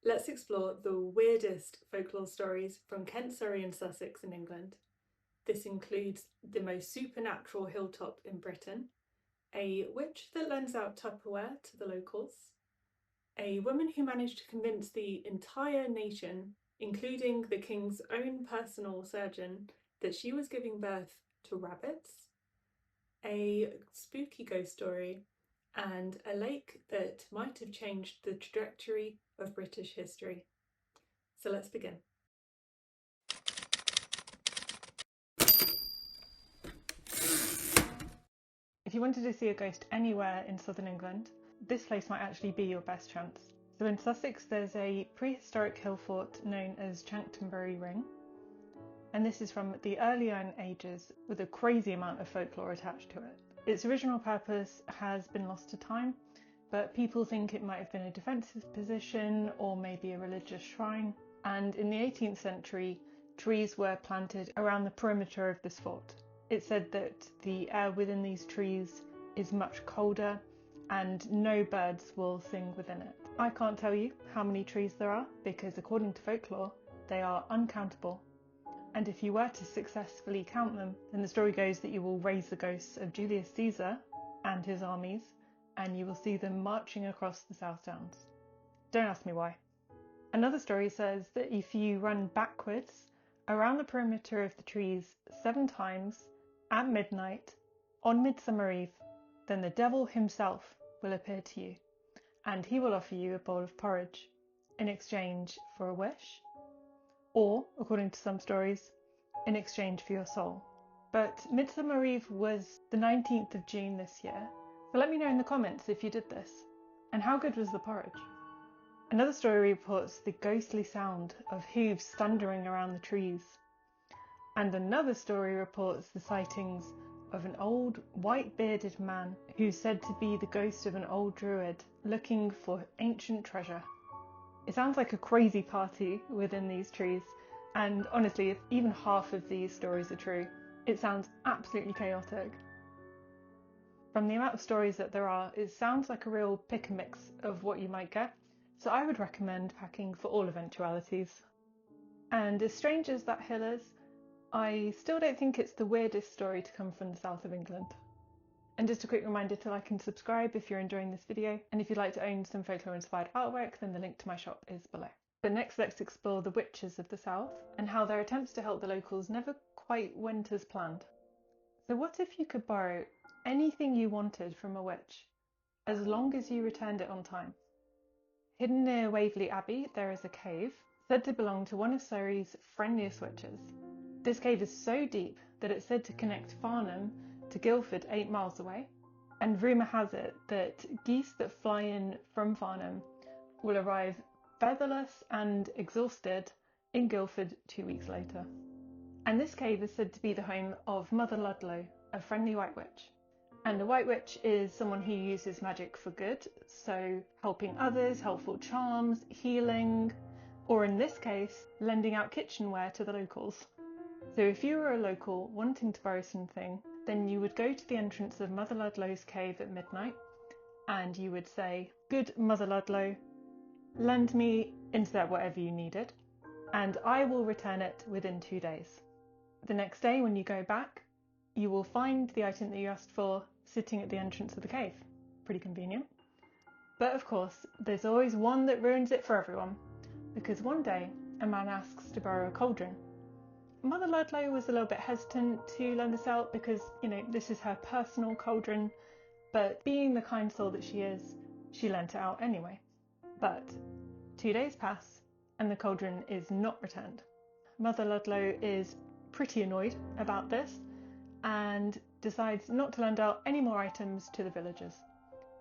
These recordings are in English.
Let's explore the weirdest folklore stories from Kent, Surrey and Sussex in England. This includes the most supernatural hilltop in Britain, a witch that lends out Tupperware to the locals, a woman who managed to convince the entire nation, including the king's own personal surgeon, that she was giving birth to rabbits, a spooky ghost story, and a lake that might have changed the trajectory of British history. So let's begin. If you wanted to see a ghost anywhere in southern England, this place might actually be your best chance. So in Sussex there's a prehistoric hill fort known as Chanctonbury Ring, and this is from the early Iron Ages with a crazy amount of folklore attached to it. Its original purpose has been lost to time, but people think it might have been a defensive position or maybe a religious shrine. And in the 18th century, trees were planted around the perimeter of this fort. It's said that the air within these trees is much colder and no birds will sing within it. I can't tell you how many trees there are because according to folklore, they are uncountable. And if you were to successfully count them, then the story goes that you will raise the ghosts of Julius Caesar and his armies, and you will see them marching across the South Downs. Don't ask me why. Another story says that if you run backwards around the perimeter of the trees 7 times at midnight on Midsummer Eve, then the devil himself will appear to you, and he will offer you a bowl of porridge in exchange for a wish, or, according to some stories, in exchange for your soul. But Midsummer Eve was the 19th of June this year, so let me know in the comments if you did this. And how good was the porridge? Another story reports the ghostly sound of hooves thundering around the trees. And another story reports the sightings of an old white-bearded man who's said to be the ghost of an old druid looking for ancient treasure. It sounds like a crazy party within these trees, and honestly, if even half of these stories are true, it sounds absolutely chaotic. From the amount of stories that there are, it sounds like a real pick and mix of what you might get, so I would recommend packing for all eventualities. And as strange as that hill is, I still don't think it's the weirdest story to come from the south of England. And just a quick reminder to like and subscribe if you're enjoying this video, and if you'd like to own some folklore inspired artwork, then the link to my shop is below. But next let's explore the witches of the south and how their attempts to help the locals never quite went as planned. So what if you could borrow anything you wanted from a witch, as long as you returned it on time? Hidden near Waverley Abbey there is a cave, said to belong to one of Surrey's friendliest witches. This cave is so deep that it's said to connect Farnham to Guildford 8 miles away, and rumour has it that geese that fly in from Farnham will arrive featherless and exhausted in Guildford 2 weeks later. And this cave is said to be the home of Mother Ludlam, a friendly white witch. And a white witch is someone who uses magic for good, so helping others, helpful charms, healing, or in this case, lending out kitchenware to the locals. So if you were a local wanting to borrow something, then you would go to the entrance of Mother Ludlam's cave at midnight and you would say, "Good Mother Ludlam, lend me insert whatever you needed and I will return it within 2 days." The next day when you go back, you will find the item that you asked for sitting at the entrance of the cave. Pretty convenient. But of course, there's always one that ruins it for everyone, because one day a man asks to borrow a cauldron. Mother Ludlam was a little bit hesitant to lend this out because, this is her personal cauldron, but being the kind soul that she is, she lent it out anyway. But 2 days pass and the cauldron is not returned. Mother Ludlam is pretty annoyed about this and decides not to lend out any more items to the villagers.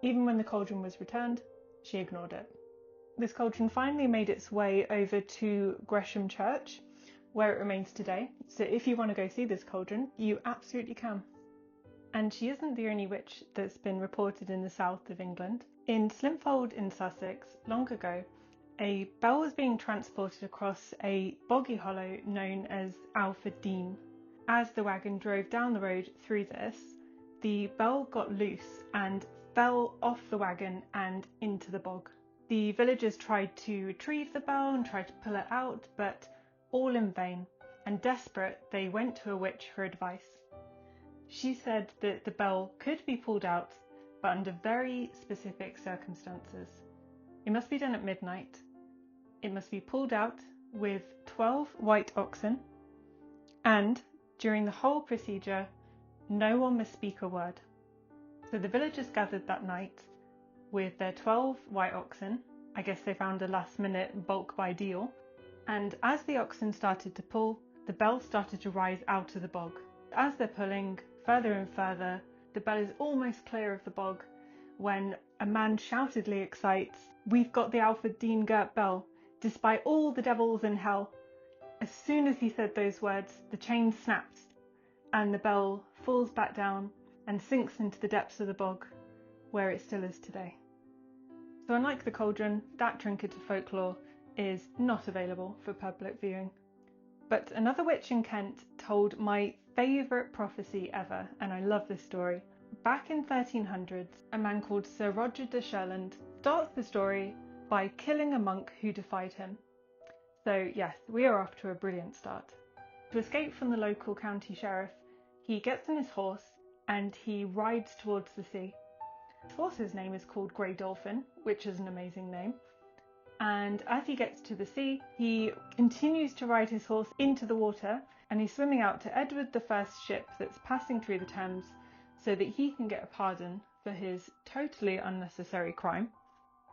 Even when the cauldron was returned, she ignored it. This cauldron finally made its way over to Gresham Church, where it remains today. So if you want to go see this cauldron, you absolutely can. And she isn't the only witch that's been reported in the south of England. In Slimfold in Sussex, long ago, a bell was being transported across a boggy hollow known as Alford Dean. As the wagon drove down the road through this, the bell got loose and fell off the wagon and into the bog. The villagers tried to retrieve the bell and tried to pull it out, but all in vain, and desperate, they went to a witch for advice. She said that the bell could be pulled out, but under very specific circumstances. It must be done at midnight. It must be pulled out with 12 white oxen, and during the whole procedure, no one must speak a word. So the villagers gathered that night with their 12 white oxen. I guess they found a last-minute bulk buy deal. And as the oxen started to pull, the bell started to rise out of the bog. As they're pulling further and further, the bell is almost clear of the bog when a man shoutedly excites, "We've got the Alfred Dean Girt bell, despite all the devils in hell." As soon as he said those words, the chain snaps and the bell falls back down and sinks into the depths of the bog, where it still is today. So unlike the cauldron, that trinket of folklore is not available for public viewing. But another witch in Kent told my favourite prophecy ever, and I love this story. Back in 1300s, a man called Sir Roger de Sherland starts the story by killing a monk who defied him. So yes, we are off to a brilliant start. To escape from the local county sheriff, he gets on his horse and he rides towards the sea. His horse's name is called Grey Dolphin, which is an amazing name. And as he gets to the sea, he continues to ride his horse into the water, and he's swimming out to Edward I's ship that's passing through the Thames so that he can get a pardon for his totally unnecessary crime.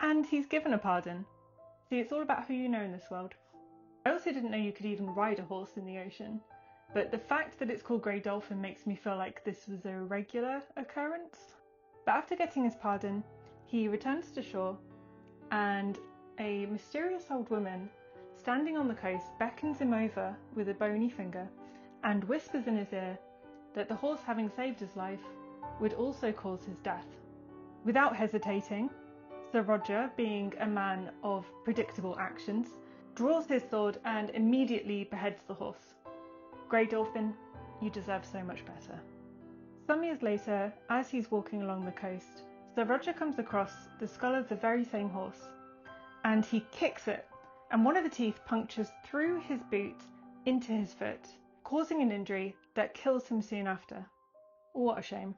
And he's given a pardon. See, it's all about who you know in this world. I also didn't know you could even ride a horse in the ocean, but the fact that it's called Grey Dolphin makes me feel like this was a regular occurrence. But after getting his pardon, he returns to shore, and a mysterious old woman standing on the coast beckons him over with a bony finger and whispers in his ear that the horse, having saved his life, would also cause his death. Without hesitating, Sir Roger, being a man of predictable actions, draws his sword and immediately beheads the horse. Grey Dolphin, you deserve so much better. Some years later, as he's walking along the coast, Sir Roger comes across the skull of the very same horse, and he kicks it, and one of the teeth punctures through his boot into his foot, causing an injury that kills him soon after. What a shame.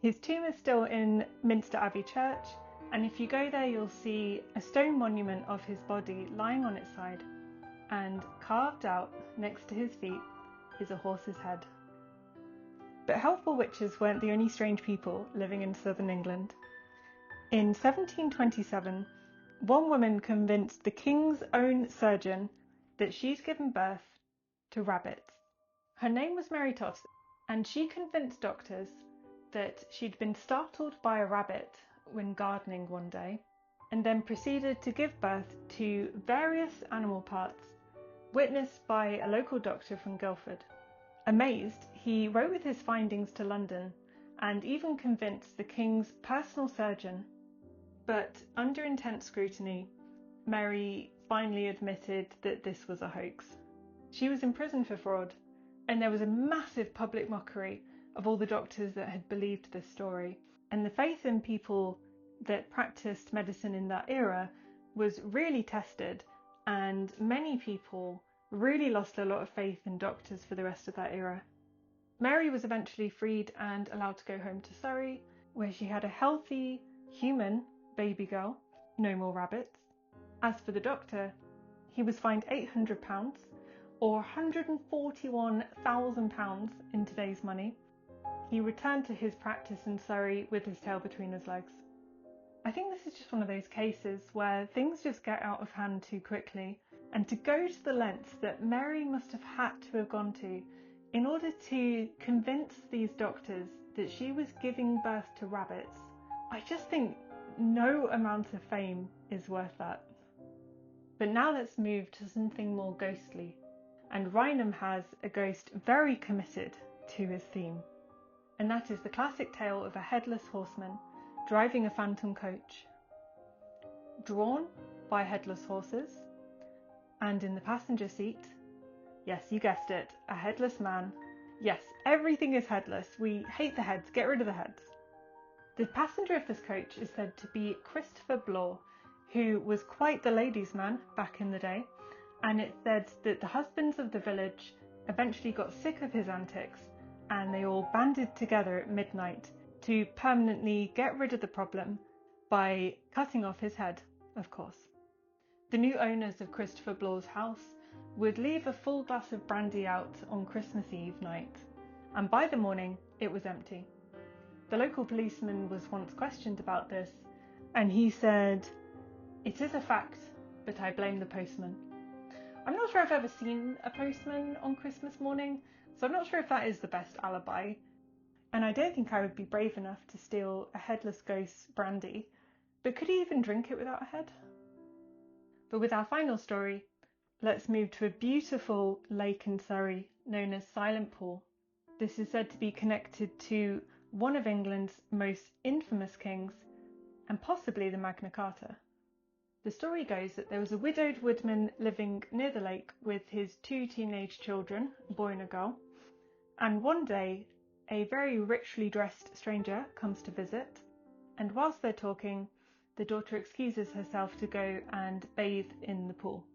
His tomb is still in Minster Abbey Church, and if you go there you'll see a stone monument of his body lying on its side, and carved out next to his feet is a horse's head. But helpful witches weren't the only strange people living in southern England. In 1727, one woman convinced the king's own surgeon that she'd given birth to rabbits. Her name was Mary Toss, and she convinced doctors that she'd been startled by a rabbit when gardening one day, and then proceeded to give birth to various animal parts, witnessed by a local doctor from Guildford. Amazed, he wrote with his findings to London and even convinced the king's personal surgeon. But under intense scrutiny, Mary finally admitted that this was a hoax. She was imprisoned for fraud, and there was a massive public mockery of all the doctors that had believed this story. And the faith in people that practiced medicine in that era was really tested, and many people really lost a lot of faith in doctors for the rest of that era. Mary was eventually freed and allowed to go home to Surrey, where she had a healthy, human baby girl, no more rabbits. As for the doctor, he was fined £800, or £141,000 in today's money. He returned to his practice in Surrey with his tail between his legs. I think this is just one of those cases where things just get out of hand too quickly, and to go to the lengths that Mary must have had to have gone to in order to convince these doctors that she was giving birth to rabbits, I just think no amount of fame is worth that. But now let's move to something more ghostly, and Rainham has a ghost very committed to his theme, and that is the classic tale of a headless horseman driving a phantom coach, drawn by headless horses, and in the passenger seat, yes, you guessed it, a headless man. Yes, everything is headless. We hate the heads, get rid of the heads. The passenger of this coach is said to be Christopher Blore, who was quite the ladies' man back in the day, and it said that the husbands of the village eventually got sick of his antics and they all banded together at midnight to permanently get rid of the problem by cutting off his head, of course. The new owners of Christopher Blaw's house would leave a full glass of brandy out on Christmas Eve night, and by the morning it was empty. The local policeman was once questioned about this, and he said, "It is a fact, but I blame the postman." I'm not sure I've ever seen a postman on Christmas morning, so I'm not sure if that is the best alibi. And I don't think I would be brave enough to steal a headless ghost's brandy, but could he even drink it without a head? But with our final story, let's move to a beautiful lake in Surrey known as Silent Pool. This is said to be connected to one of England's most infamous kings, and possibly the Magna Carta. The story goes that there was a widowed woodman living near the lake with his 2 teenage children, a boy and a girl, and one day a very richly dressed stranger comes to visit, and whilst they're talking, the daughter excuses herself to go and bathe in the pool.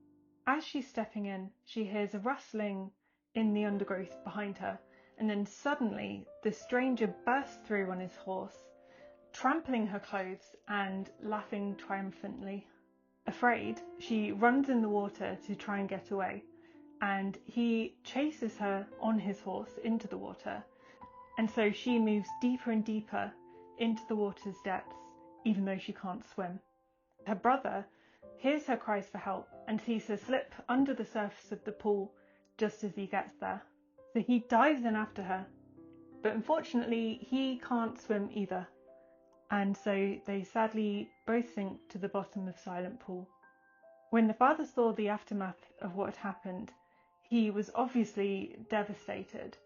As she's stepping in, she hears a rustling in the undergrowth behind her, and then suddenly the stranger bursts through on his horse, trampling her clothes and laughing triumphantly. Afraid, she runs in the water to try and get away, and he chases her on his horse into the water, and so she moves deeper and deeper into the water's depths, even though she can't swim. Her brother hears her cries for help and sees her slip under the surface of the pool just as he gets there. So he dives in after her, but unfortunately he can't swim either, and so they sadly both sink to the bottom of Silent Pool. When the father saw the aftermath of what had happened, he was obviously devastated,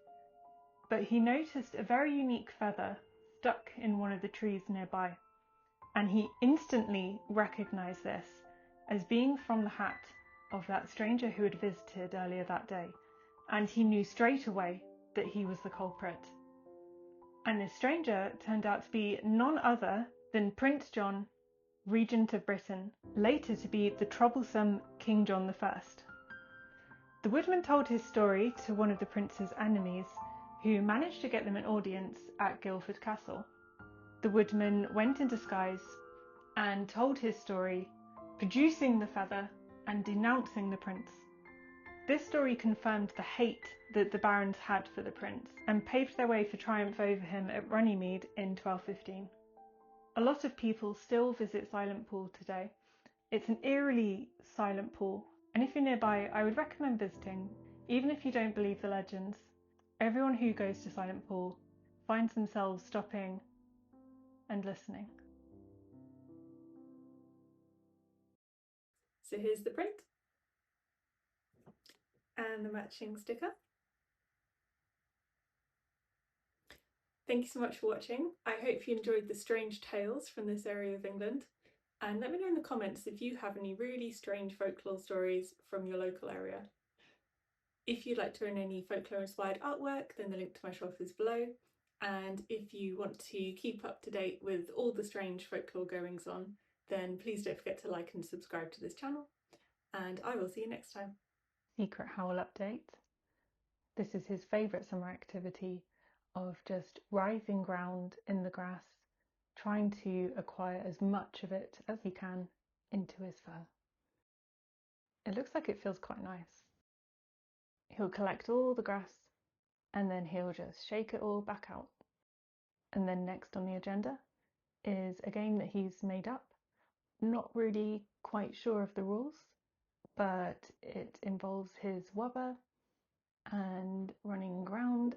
but he noticed a very unique feather stuck in one of the trees nearby, and he instantly recognised this as being from the hat of that stranger who had visited earlier that day, and he knew straight away that he was the culprit. And this stranger turned out to be none other than Prince John, Regent of Britain, later to be the troublesome King John I. The woodman told his story to one of the prince's enemies, who managed to get them an audience at Guildford Castle. The woodman went in disguise and told his story, producing the feather and denouncing the prince. This story confirmed the hate that the barons had for the prince and paved their way for triumph over him at Runnymede in 1215. A lot of people still visit Silent Pool today. It's an eerily silent pool, and if you're nearby, I would recommend visiting, even if you don't believe the legends. Everyone who goes to Silent Pool finds themselves stopping and listening. So here's the print and the matching sticker. Thank you so much for watching. I hope you enjoyed the strange tales from this area of England, and let me know in the comments if you have any really strange folklore stories from your local area. If you'd like to own any folklore inspired artwork, then the link to my shop is below, and if you want to keep up to date with all the strange folklore goings on, then please don't forget to like and subscribe to this channel, and I will see you next time. Secret Howl update. This is his favourite summer activity of just rising ground in the grass, trying to acquire as much of it as he can into his fur. It looks like it feels quite nice. He'll collect all the grass and then he'll just shake it all back out. And then next on the agenda is a game that he's made up. Not really quite sure of the rules, but it involves his wobber and running ground